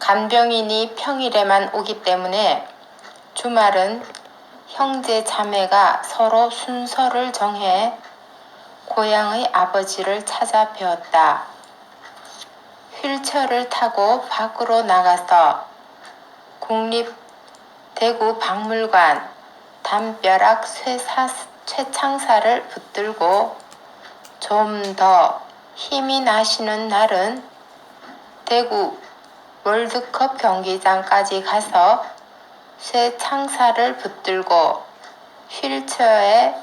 간병인이 평일에만 오기 때문에 주말은 형제 자매가 서로 순서를 정해 고향의 아버지를 찾아 뵈었다. 휠체어를 타고 밖으로 나가서 국립대구박물관 담벼락 쇠창살을 붙들고 좀 더 힘이 나시는 날은 대구 월드컵 경기장까지 가서 쇠창살을 붙들고 휠체어에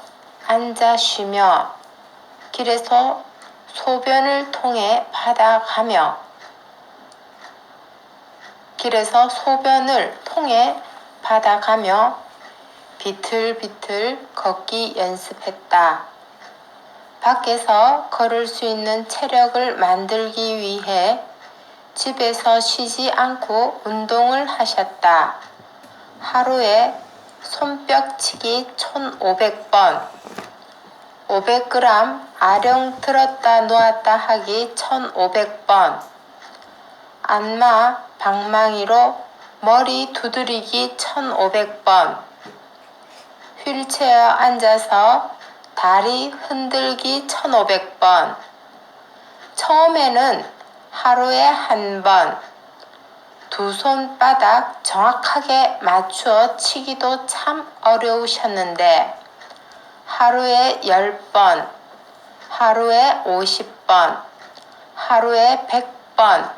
앉아 쉬며 길에서 소변을 통해 받아가며 비틀비틀 걷기 연습했다. 밖에서 걸을 수 있는 체력을 만들기 위해 집에서 쉬지 않고 운동을 하셨다. 하루에 손뼉치기 1500번, 500g 아령 들었다 놓았다 하기 1500번, 안마 방망이로 머리 두드리기 1500번, 휠체어 앉아서 다리 흔들기 1500번, 처음에는 하루에 한 번, 두 손바닥 정확하게 맞추어 치기도 참 어려우셨는데 하루에 10번, 하루에 50번, 하루에 100번,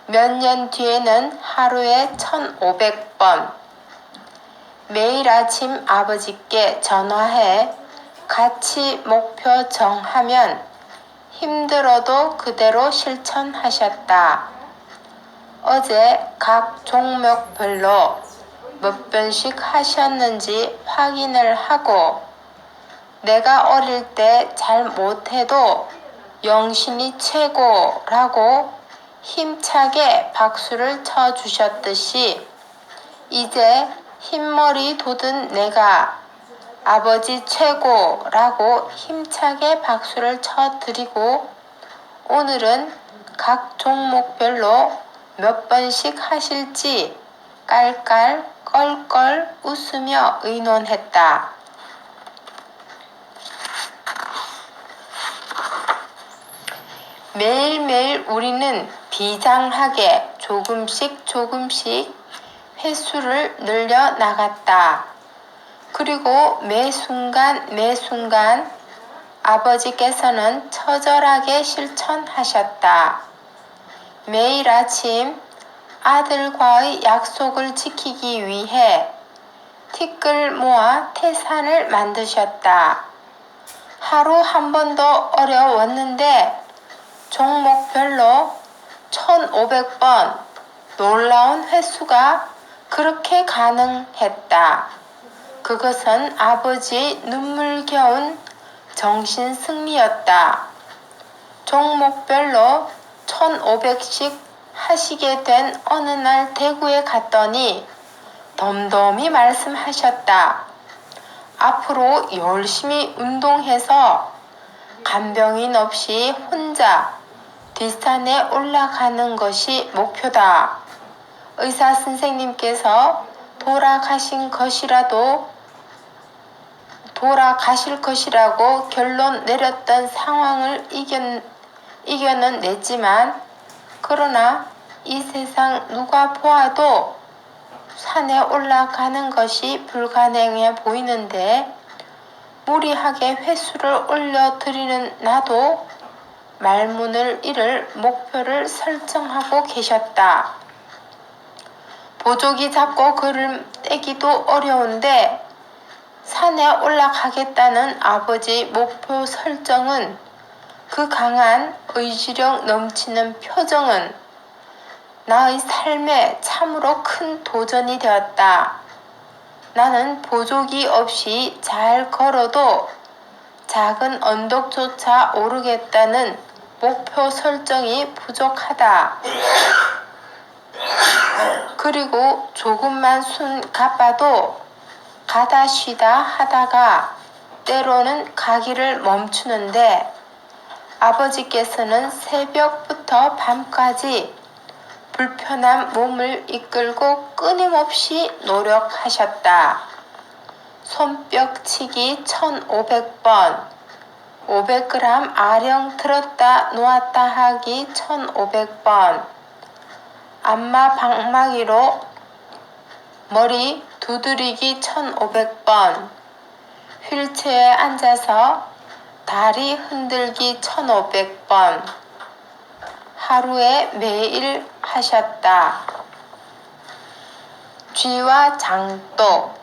몇 년 뒤에는 하루에 1500번, 매일 아침 아버지께 전화해 같이 목표 정하면 힘들어도 그대로 실천하셨다. 어제 각 종목별로 몇 번씩 하셨는지 확인을 하고 내가 어릴 때 잘 못해도 영신이 최고라고 힘차게 박수를 쳐주셨듯이 이제 흰머리 돋은 내가 아버지 최고라고 힘차게 박수를 쳐드리고 오늘은 각 종목별로 몇 번씩 하실지 깔깔 껄껄 웃으며 의논했다. 매일매일 우리는 비장하게 조금씩 횟수를 늘려 나갔다. 그리고 매 순간 아버지께서는 처절하게 실천하셨다. 매일 아침 아들과의 약속을 지키기 위해 티끌 모아 태산을 만드셨다. 하루 한 번 더 어려웠는데 종목별로 1500번 놀라운 횟수가 그렇게 가능했다. 그것은 아버지의 눈물겨운 정신승리였다. 종목별로 1500씩 하시게 된 어느 날 대구에 갔더니 덤덤히 말씀하셨다. 앞으로 열심히 운동해서 간병인 없이 혼자 뒷산에 올라가는 것이 목표다. 의사 선생님께서 돌아가실 것이라고 결론 내렸던 상황을 이겨는 냈지만 그러나 이 세상 누가 보아도 산에 올라가는 것이 불가능해 보이는데 무리하게 횟수를 올려드리는 나도 말문을 잃을 목표를 설정하고 계셨다. 보조기 잡고 걸음 떼기도 어려운데 산에 올라가겠다는 아버지 목표 설정은 그 강한 의지력 넘치는 표정은 나의 삶에 참으로 큰 도전이 되었다. 나는 보조기 없이 잘 걸어도 작은 언덕조차 오르겠다는 목표 설정이 부족하다. 그리고 조금만 숨 가빠도 가다 쉬다 하다가 때로는 가기를 멈추는데 아버지께서는 새벽부터 밤까지 불편한 몸을 이끌고 끊임없이 노력하셨다. 손뼉치기 1500번, 500g 아령 들었다 놓았다 하기 1500번, 안마 방망이로 머리 두드리기 1500번, 휠체어에 앉아서 다리 흔들기 1500번, 하루에 매일 하셨다. 쥐와 장독.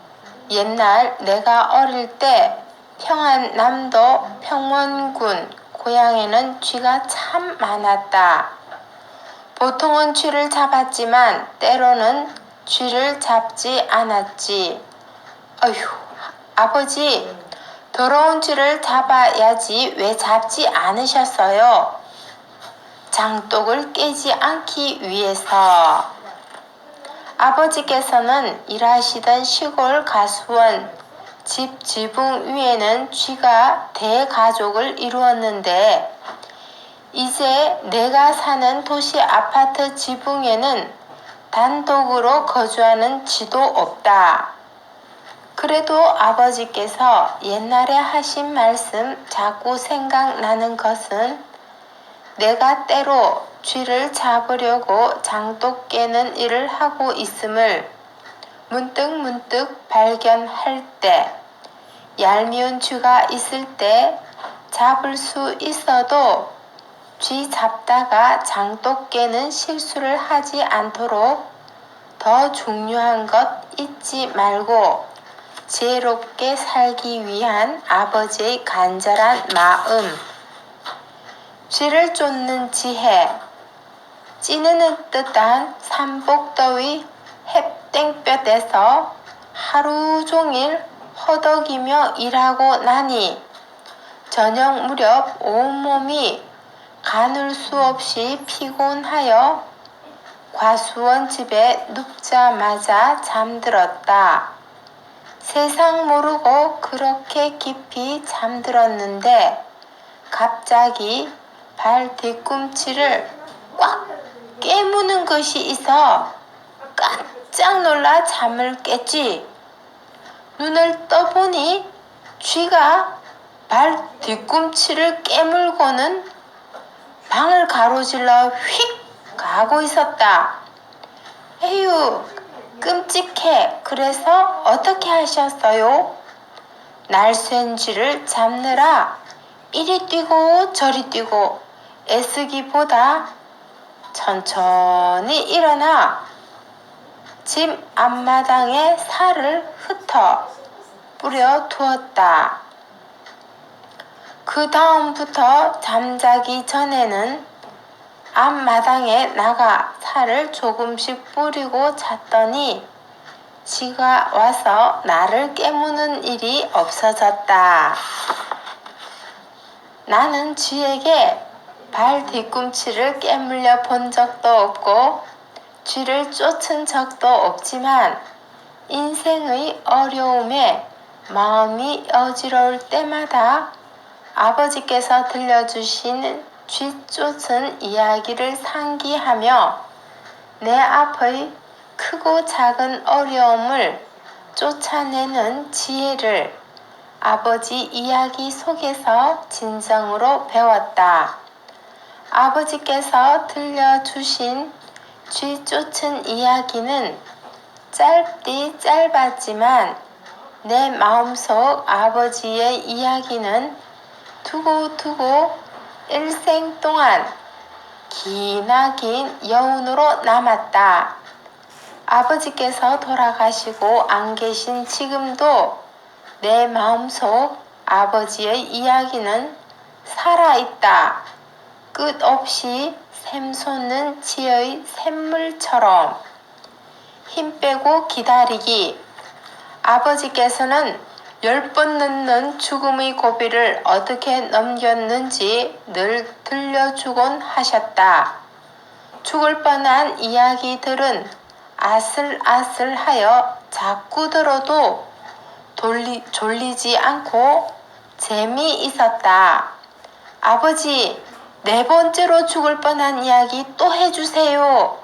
옛날 내가 어릴 때 평안남도 평원군 고향에는 쥐가 참 많았다. 보통은 쥐를 잡았지만 때로는 쥐를 잡지 않았지. 어휴, 아버지, 더러운 쥐를 잡아야지 왜 잡지 않으셨어요? 장독을 깨지 않기 위해서. 아버지께서는 일하시던 시골 가수원 집 지붕 위에는 쥐가 대가족을 이루었는데 이제 내가 사는 도시 아파트 지붕에는 단독으로 거주하는 쥐도 없다. 그래도 아버지께서 옛날에 하신 말씀 자꾸 생각나는 것은 내가 때로 쥐를 잡으려고 장독 깨는 일을 하고 있음을 문득문득 발견할 때, 얄미운 쥐가 있을 때 잡을 수 있어도 쥐 잡다가 장독 깨는 실수를 하지 않도록 더 중요한 것 잊지 말고 지혜롭게 살기 위한 아버지의 간절한 마음. 쥐를 쫓는 지혜. 찌는 듯한 삼복더위 햇땡볕에서 하루 종일 허덕이며 일하고 나니 저녁 무렵 온몸이 가눌 수 없이 피곤하여 과수원 집에 눕자마자 잠들었다. 세상 모르고 그렇게 깊이 잠들었는데 갑자기 발 뒤꿈치를 꽉 깨무는 것이 있어 깜짝 놀라 잠을 깼지. 눈을 떠보니 쥐가 발 뒤꿈치를 깨물고는 방을 가로질러 휙 가고 있었다. 에휴, 끔찍해. 그래서 어떻게 하셨어요? 날쌘 쥐를 잡느라 이리 뛰고 저리 뛰고 애쓰기보다 천천히 일어나 집 앞마당에 살을 흩어 뿌려 두었다. 그 다음부터 잠자기 전에는 앞마당에 나가 살을 조금씩 뿌리고 잤더니 쥐가 와서 나를 깨무는 일이 없어졌다. 나는 쥐에게 발 뒤꿈치를 깨물려 본 적도 없고 쥐를 쫓은 적도 없지만 인생의 어려움에 마음이 어지러울 때마다 아버지께서 들려주신 쥐 쫓은 이야기를 상기하며 내 앞의 크고 작은 어려움을 쫓아내는 지혜를 아버지 이야기 속에서 진정으로 배웠다. 아버지께서 들려주신 쥐 쫓은 이야기는 짧디 짧았지만 내 마음속 아버지의 이야기는 두고두고 일생 동안 기나긴 여운으로 남았다. 아버지께서 돌아가시고 안 계신 지금도 내 마음속 아버지의 이야기는 살아있다. 끝없이 샘솟는 지의 샘물처럼. 힘 빼고 기다리기. 아버지께서는 10번 넘는 죽음의 고비를 어떻게 넘겼는지 늘 들려주곤 하셨다. 죽을 뻔한 이야기들은 아슬아슬하여 자꾸 들어도 졸리지 않고 재미있었다. 아버지, 4번째로 죽을 뻔한 이야기 또 해주세요.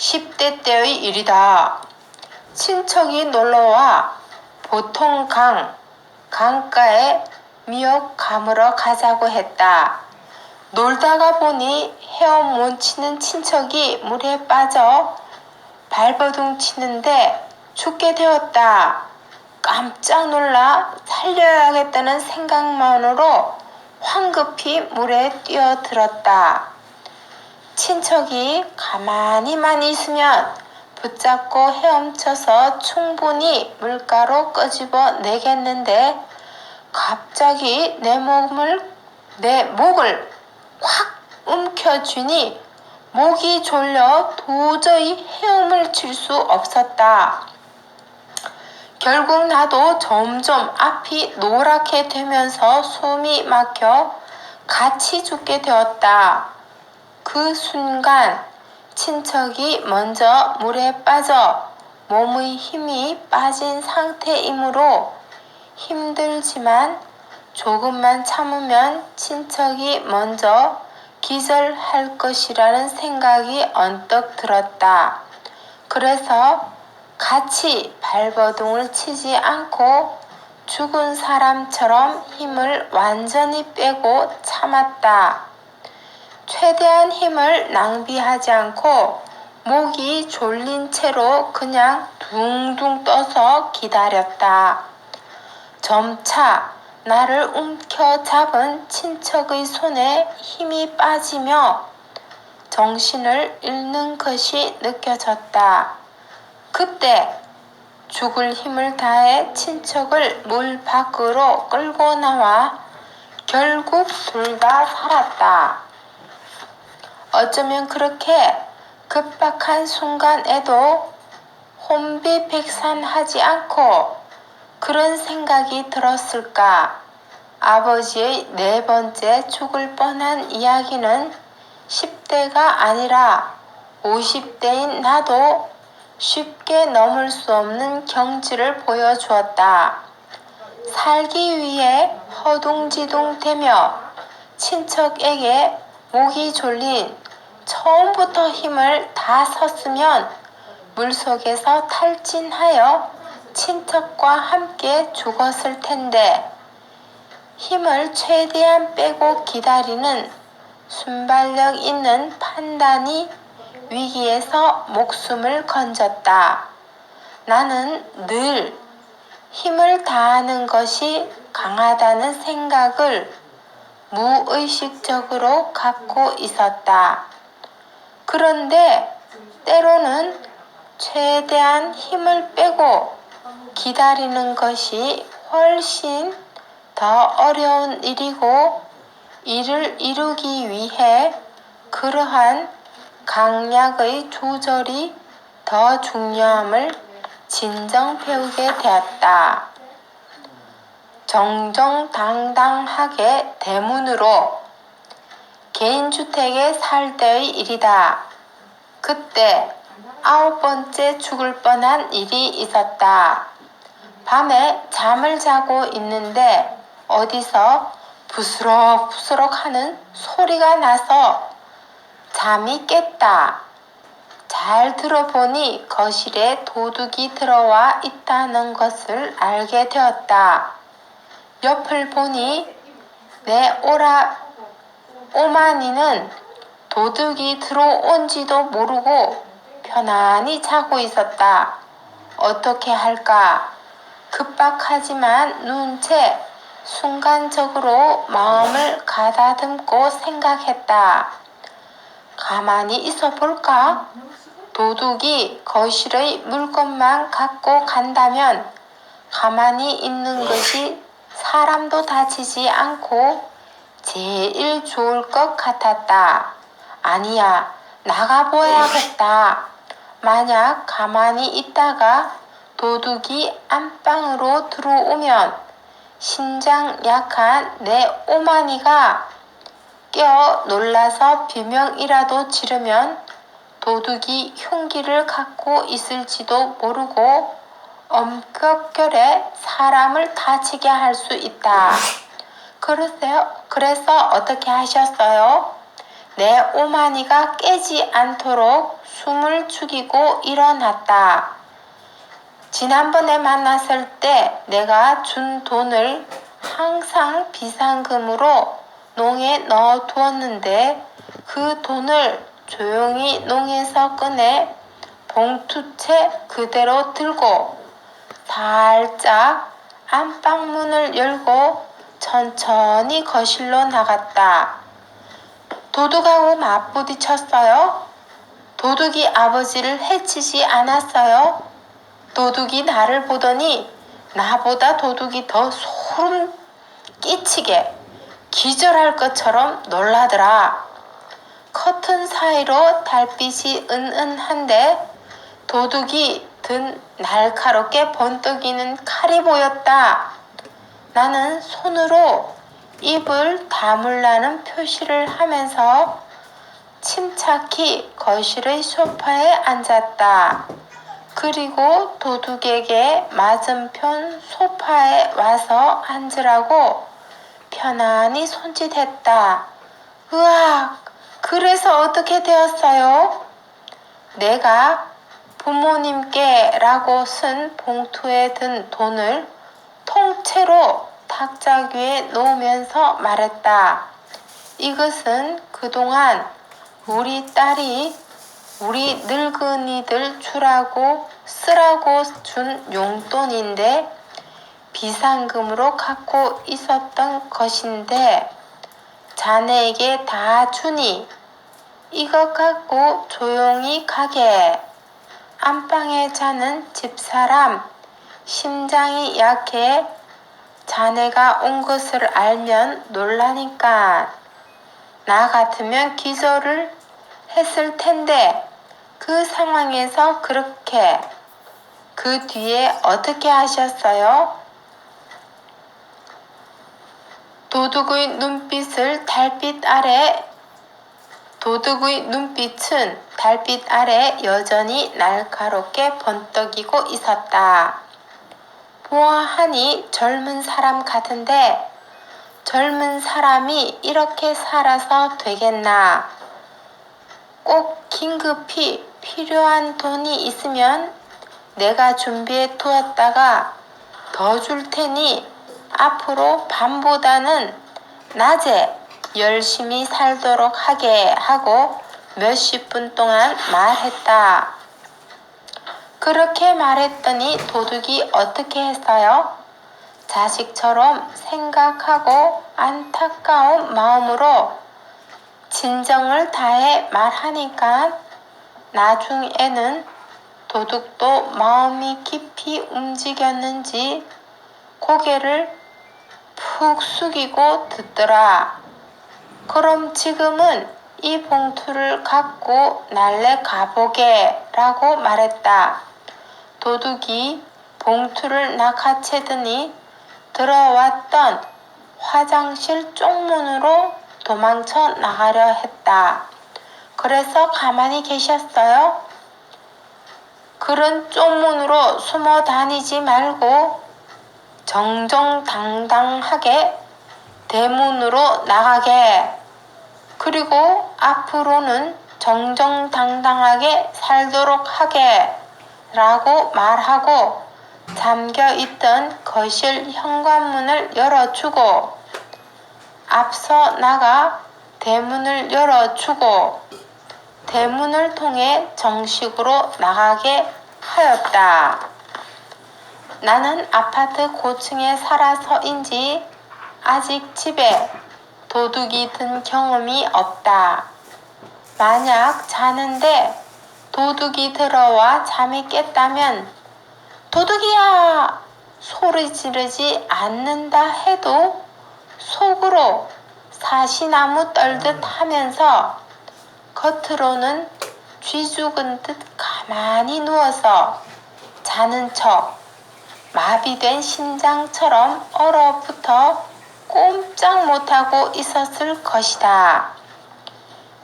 10대 때의 일이다. 친척이 놀러와 보통 강가에 미역 감으러 가자고 했다. 놀다가 보니 헤엄 못 치는 친척이 물에 빠져 발버둥 치는데 죽게 되었다. 깜짝 놀라 살려야겠다는 생각만으로 황급히 물에 뛰어들었다. 친척이 가만히만 있으면 붙잡고 헤엄쳐서 충분히 물가로 끄집어 내겠는데 갑자기 내 목을 확 움켜쥐니 목이 졸려 도저히 헤엄을 칠 수 없었다. 결국 나도 점점 앞이 노랗게 되면서 숨이 막혀 같이 죽게 되었다. 그 순간 친척이 먼저 물에 빠져 몸의 힘이 빠진 상태이므로 힘들지만 조금만 참으면 친척이 먼저 기절할 것이라는 생각이 언뜻 들었다. 그래서 같이 발버둥을 치지 않고 죽은 사람처럼 힘을 완전히 빼고 참았다. 최대한 힘을 낭비하지 않고 목이 졸린 채로 그냥 둥둥 떠서 기다렸다. 점차 나를 움켜잡은 친척의 손에 힘이 빠지며 정신을 잃는 것이 느껴졌다. 그때 죽을 힘을 다해 친척을 물 밖으로 끌고 나와 결국 둘 다 살았다. 어쩌면 그렇게 급박한 순간에도 혼비백산하지 않고 그런 생각이 들었을까? 아버지의 네 번째 죽을 뻔한 이야기는 10대가 아니라 50대인 나도 쉽게 넘을 수 없는 경지를 보여주었다. 살기 위해 허둥지둥대며 친척에게 목이 졸린 처음부터 힘을 다 썼으면 물속에서 탈진하여 친척과 함께 죽었을 텐데 힘을 최대한 빼고 기다리는 순발력 있는 판단이 위기에서 목숨을 건졌다. 나는 늘 힘을 다하는 것이 강하다는 생각을 무의식적으로 갖고 있었다. 그런데 때로는 최대한 힘을 빼고 기다리는 것이 훨씬 더 어려운 일이고 이를 이루기 위해 그러한 강약의 조절이 더 중요함을 진정 배우게 되었다. 정정당당하게 대문으로 개인주택에 살 때의 일이다. 그때 9번째 죽을 뻔한 일이 있었다. 밤에 잠을 자고 있는데 어디서 부스럭부스럭 하는 소리가 나서 잠이 깼다. 잘 들어보니 거실에 도둑이 들어와 있다는 것을 알게 되었다. 옆을 보니 내 오마니는 도둑이 들어온지도 모르고 편안히 자고 있었다. 어떻게 할까? 급박하지만 누운 채 순간적으로 마음을 가다듬고 생각했다. 가만히 있어 볼까? 도둑이 거실의 물건만 갖고 간다면 가만히 있는 것이 사람도 다치지 않고 제일 좋을 것 같았다. 아니야, 나가봐야겠다. 만약 가만히 있다가 도둑이 안방으로 들어오면 신장 약한 내 오마니가 깨어 놀라서 비명이라도 지르면 도둑이 흉기를 갖고 있을지도 모르고 엄격결에 사람을 다치게 할 수 있다. 그래서 어떻게 하셨어요? 내 오마니가 깨지 않도록 숨을 죽이고 일어났다. 지난번에 만났을 때 내가 준 돈을 항상 비상금으로 농에 넣어 두었는데 그 돈을 조용히 농에서 꺼내 봉투채 그대로 들고 살짝 안방문을 열고 천천히 거실로 나갔다. 도둑하고 맞부딪혔어요? 도둑이 아버지를 해치지 않았어요? 도둑이 나를 보더니 나보다 도둑이 더 소름 끼치게 기절할 것처럼 놀라더라. 커튼 사이로 달빛이 은은한데 도둑이 든 날카롭게 번뜩이는 칼이 보였다. 나는 손으로 입을 다물라는 표시를 하면서 침착히 거실의 소파에 앉았다. 그리고 도둑에게 맞은편 소파에 와서 앉으라고 편안히 손짓했다. 으악! 그래서 어떻게 되었어요? 내가 부모님께 라고 쓴 봉투에 든 돈을 통째로 탁자 위에 놓으면서 말했다. 이것은 그동안 우리 딸이 우리 늙은이들 쓰라고 준 용돈인데 비상금으로 갖고 있었던 것인데 자네에게 다 주니 이것 갖고 조용히 가게. 안방에 자는 집사람 심장이 약해 자네가 온 것을 알면 놀라니까. 나 같으면 기절을 했을 텐데 그 상황에서 그렇게. 그 뒤에 어떻게 하셨어요? 도둑의 눈빛은 달빛 아래 여전히 날카롭게 번뜩이고 있었다. 보아하니 젊은 사람 같은데 젊은 사람이 이렇게 살아서 되겠나? 꼭 긴급히 필요한 돈이 있으면 내가 준비해 두었다가 더 줄 테니 앞으로 밤보다는 낮에 열심히 살도록 하게 하고 몇십 분 동안 말했다. 그렇게 말했더니 도둑이 어떻게 했어요? 자식처럼 생각하고 안타까운 마음으로 진정을 다해 말하니까 나중에는 도둑도 마음이 깊이 움직였는지 고개를 푹 숙이고 듣더라. 그럼 지금은 이 봉투를 갖고 날래 가보게 라고 말했다. 도둑이 봉투를 낚아채더니 들어왔던 화장실 쪽문으로 도망쳐 나가려 했다. 그래서 가만히 계셨어요? 그런 쪽문으로 숨어 다니지 말고 정정당당하게 대문으로 나가게. 그리고 앞으로는 정정당당하게 살도록 하게 라고 말하고 잠겨있던 거실 현관문을 열어주고 앞서 나가 대문을 열어주고 대문을 통해 정식으로 나가게 하였다. 나는 아파트 고층에 살아서인지 아직 집에 도둑이 든 경험이 없다. 만약 자는데 도둑이 들어와 잠이 깼다면 도둑이야! 소리 지르지 않는다 해도 속으로 사시나무 떨듯 하면서 겉으로는 쥐 죽은 듯 가만히 누워서 자는 척 마비된 심장처럼 얼어붙어 꼼짝 못하고 있었을 것이다.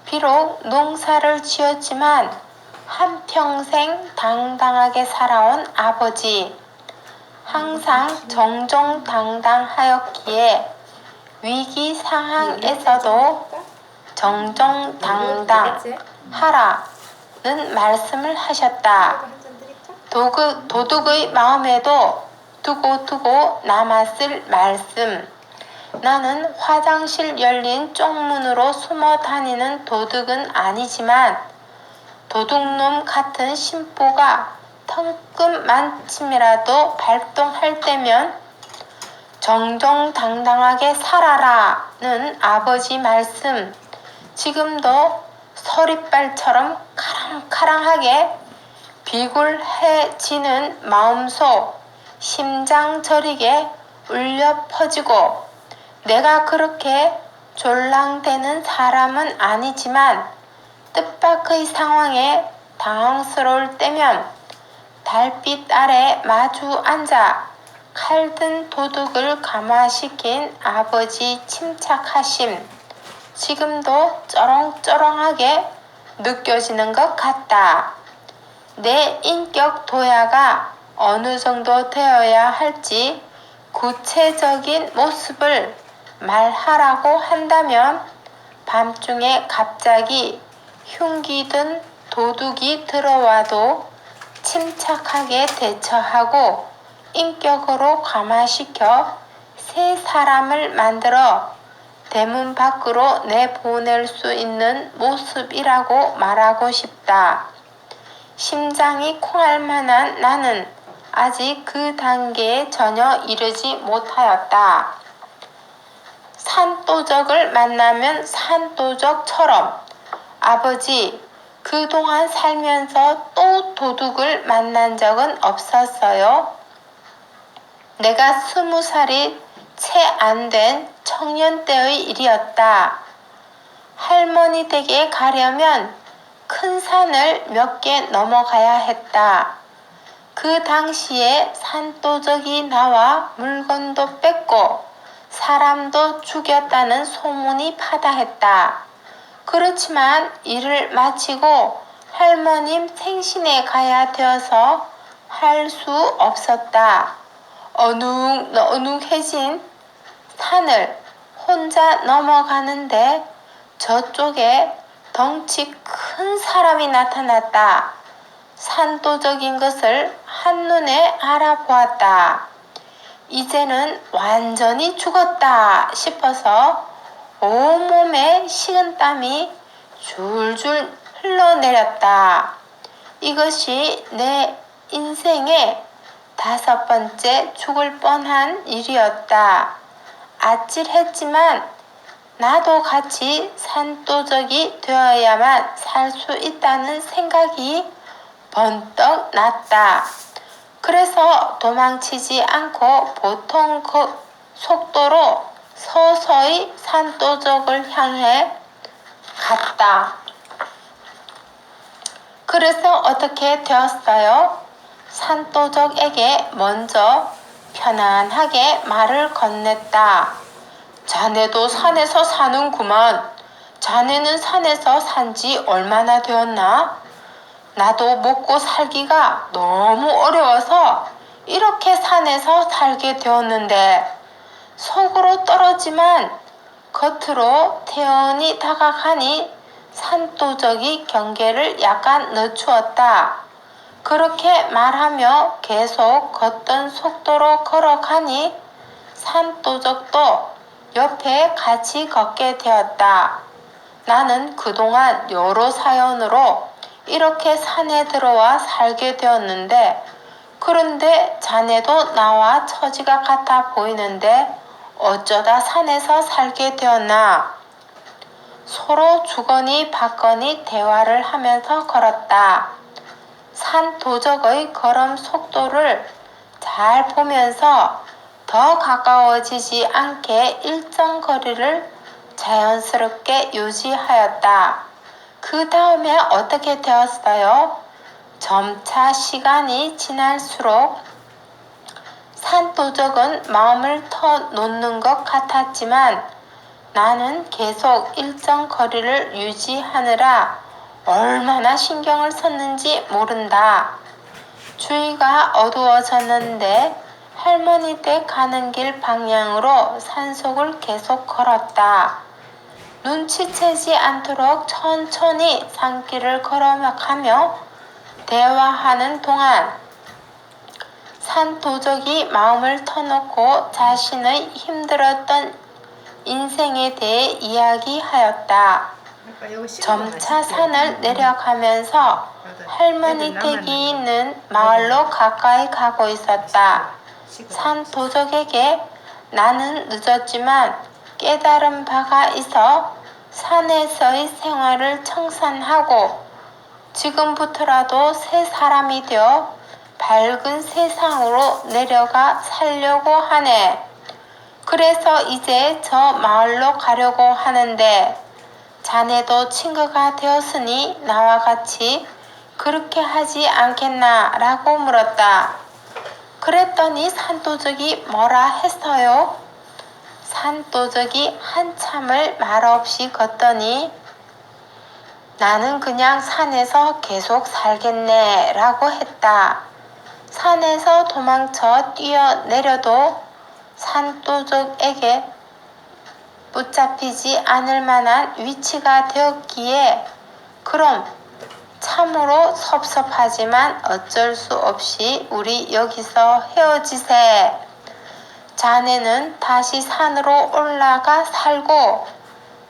비록 농사를 지었지만 한평생 당당하게 살아온 아버지, 항상 정정당당하였기에 위기 상황에서도 정정당당하라는 말씀을 하셨다. 도둑의 마음에도 두고두고 남았을 말씀. 나는 화장실 열린 쪽문으로 숨어 다니는 도둑은 아니지만 도둑놈 같은 심보가 턴금만침이라도 발동할 때면 정정당당하게 살아라는 아버지 말씀, 지금도 서리발처럼 카랑카랑하게 비굴해지는 마음속 심장 저리게 울려 퍼지고, 내가 그렇게 졸랑대는 사람은 아니지만 뜻밖의 상황에 당황스러울 때면 달빛 아래 마주 앉아 칼든 도둑을 감화시킨 아버지 침착하심, 지금도 쩌렁쩌렁하게 느껴지는 것 같다. 내 인격 도야가 어느 정도 되어야 할지 구체적인 모습을 말하라고 한다면, 밤중에 갑자기 흉기든 도둑이 들어와도 침착하게 대처하고 인격으로 감화시켜 새 사람을 만들어 대문 밖으로 내보낼 수 있는 모습이라고 말하고 싶다. 심장이 콩할 만한 나는 아직 그 단계에 전혀 이르지 못하였다. 산도적을 만나면 산도적처럼, 아버지, 그동안 살면서 또 도둑을 만난 적은 없었어요. 내가 20살이 채 안 된 청년 때의 일이었다. 할머니 댁에 가려면 큰 산을 몇 개 넘어가야 했다. 그 당시에 산도적이 나와 물건도 뺏고 사람도 죽였다는 소문이 파다했다. 그렇지만 일을 마치고 할머님 생신에 가야 되어서 할 수 없었다. 어둑어둑해진 산을 혼자 넘어가는데 저쪽에 덩치 큰 사람이 나타났다. 산도적인 것을 한눈에 알아보았다. 이제는 완전히 죽었다 싶어서 온몸에 식은땀이 줄줄 흘러내렸다. 이것이 내 인생의 5번째 죽을 뻔한 일이었다. 아찔했지만 나도 같이 산도적이 되어야만 살 수 있다는 생각이 번떡 났다. 그래서 도망치지 않고 보통 그 속도로 서서히 산도적을 향해 갔다. 그래서 어떻게 되었어요? 산도적에게 먼저 편안하게 말을 건넸다. 자네도 산에서 사는구만. 자네는 산에서 산지 얼마나 되었나? 나도 먹고 살기가 너무 어려워서 이렇게 산에서 살게 되었는데, 속으로 떨었지만 겉으로 태연히 다가가니 산도적이 경계를 약간 늦추었다. 그렇게 말하며 계속 걷던 속도로 걸어가니 산도적도 옆에 같이 걷게 되었다. 나는 그동안 여러 사연으로 이렇게 산에 들어와 살게 되었는데, 그런데 자네도 나와 처지가 같아 보이는데 어쩌다 산에서 살게 되었나? 서로 주거니 받거니 대화를 하면서 걸었다. 산도적의 걸음 속도를 잘 보면서 더 가까워지지 않게 일정 거리를 자연스럽게 유지하였다. 그 다음에 어떻게 되었어요? 점차 시간이 지날수록 산도적은 마음을 터 놓는 것 같았지만 나는 계속 일정 거리를 유지하느라 얼마나 신경을 썼는지 모른다. 주위가 어두워졌는데 할머니 댁 가는 길 방향으로 산속을 계속 걸었다. 눈치채지 않도록 천천히 산길을 걸어가며 대화하는 동안 산도적이 마음을 터놓고 자신의 힘들었던 인생에 대해 이야기하였다. 점차 산을 내려가면서 할머니 댁이 있는 마을로 가까이 가고 있었다. 산도적에게 나는 늦었지만 깨달은 바가 있어 산에서의 생활을 청산하고 지금부터라도 새 사람이 되어 밝은 세상으로 내려가 살려고 하네. 그래서 이제 저 마을로 가려고 하는데 자네도 친구가 되었으니 나와 같이 그렇게 하지 않겠나? 라고 물었다. 그랬더니 산도적이 뭐라 했어요? 산도적이 한참을 말없이 걷더니 나는 그냥 산에서 계속 살겠네 라고 했다. 산에서 도망쳐 뛰어내려도 산도적에게 붙잡히지 않을 만한 위치가 되었기에 그럼 참으로 섭섭하지만 어쩔 수 없이 우리 여기서 헤어지세. 자네는 다시 산으로 올라가 살고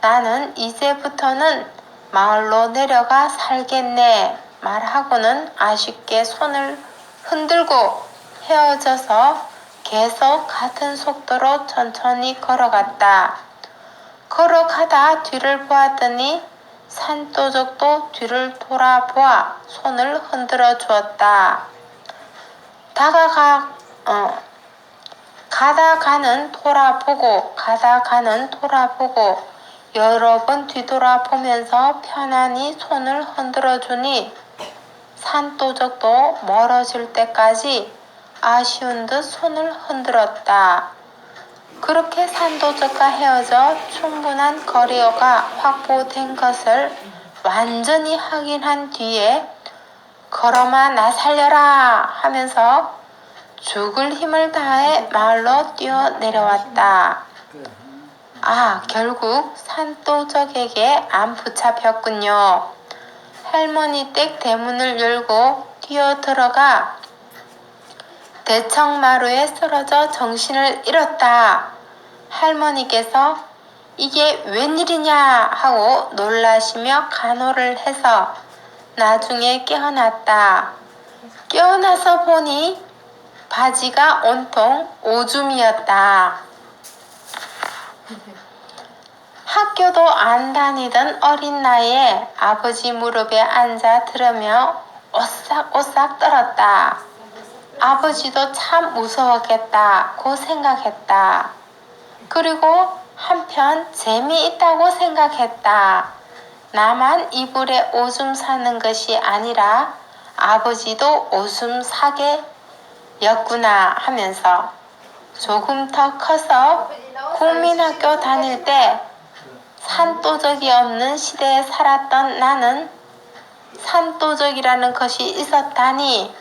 나는 이제부터는 마을로 내려가 살겠네 말하고는 아쉽게 손을 흔들고 헤어져서 계속 같은 속도로 천천히 걸어갔다. 걸어가다 뒤를 보았더니 산도적도 뒤를 돌아보아 손을 흔들어 주었다. 가다가는 돌아보고 가다가는 돌아보고 여러 번 뒤돌아보면서 편안히 손을 흔들어 주니 산도적도 멀어질 때까지 아쉬운 듯 손을 흔들었다. 그렇게 산도적과 헤어져 충분한 거리가 확보된 것을 완전히 확인한 뒤에 걸어마 나 살려라 하면서 죽을 힘을 다해 마을로 뛰어내려왔다. 결국 산도적에게 안 붙잡혔군요. 할머니 댁 대문을 열고 뛰어들어가 대청마루에 쓰러져 정신을 잃었다. 할머니께서 이게 웬일이냐 하고 놀라시며 간호를 해서 나중에 깨어났다. 깨어나서 보니 바지가 온통 오줌이었다. 학교도 안 다니던 어린 나이에 아버지 무릎에 앉아 들으며 오싹오싹 떨었다. 아버지도 참 무서웠겠다고 생각했다. 그리고 한편 재미있다고 생각했다. 나만 이불에 오줌 싸는 것이 아니라 아버지도 오줌 싸게 였구나 하면서 조금 더 커서 국민학교 다닐 때 산도적이 없는 시대에 살았던 나는 산도적이라는 것이 있었다니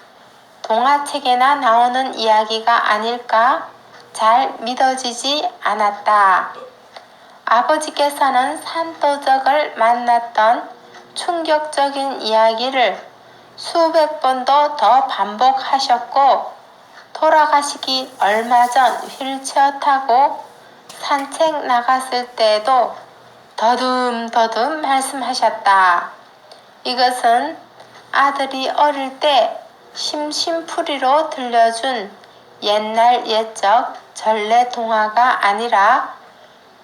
동화책에나 나오는 이야기가 아닐까 잘 믿어지지 않았다. 아버지께서는 산도적을 만났던 충격적인 이야기를 수백 번도 더 반복하셨고 돌아가시기 얼마 전 휠체어 타고 산책 나갔을 때에도 더듬더듬 말씀하셨다. 이것은 아들이 어릴 때 심심풀이로 들려준 옛날 옛적 전래 동화가 아니라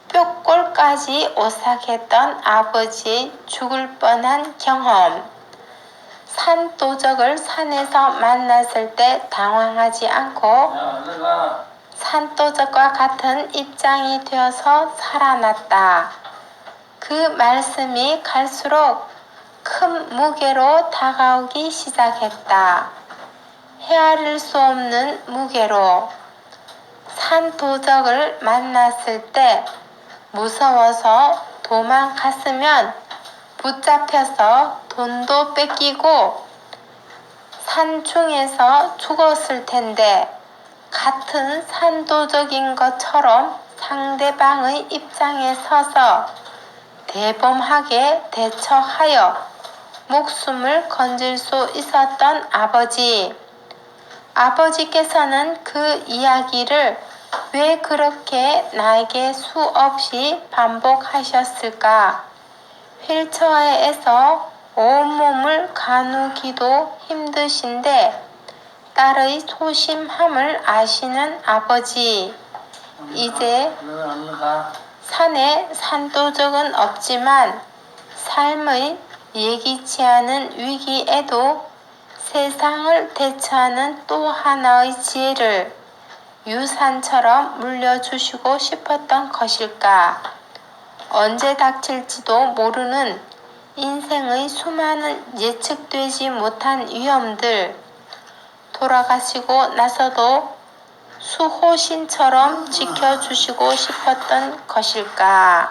뼈골까지 오싹했던 아버지의 죽을 뻔한 경험. 산도적을 산에서 만났을 때 당황하지 않고 산도적과 같은 입장이 되어서 살아났다. 그 말씀이 갈수록 큰 무게로 다가오기 시작했다. 헤아릴 수 없는 무게로. 산도적을 만났을 때 무서워서 도망갔으면 붙잡혀서 돈도 뺏기고 산중에서 죽었을 텐데 같은 산도적인 것처럼 상대방의 입장에 서서 대범하게 대처하여 목숨을 건질 수 있었던 아버지. 아버지께서는 그 이야기를 왜 그렇게 나에게 수없이 반복하셨을까? 휠체어에서 온몸을 가누기도 힘드신데 딸의 소심함을 아시는 아버지. 이제 산에 산도적은 없지만 삶의 예기치 않은 위기에도 세상을 대처하는 또 하나의 지혜를 유산처럼 물려주시고 싶었던 것일까? 언제 닥칠지도 모르는 인생의 수많은 예측되지 못한 위험들, 돌아가시고 나서도 수호신처럼 지켜주시고 싶었던 것일까?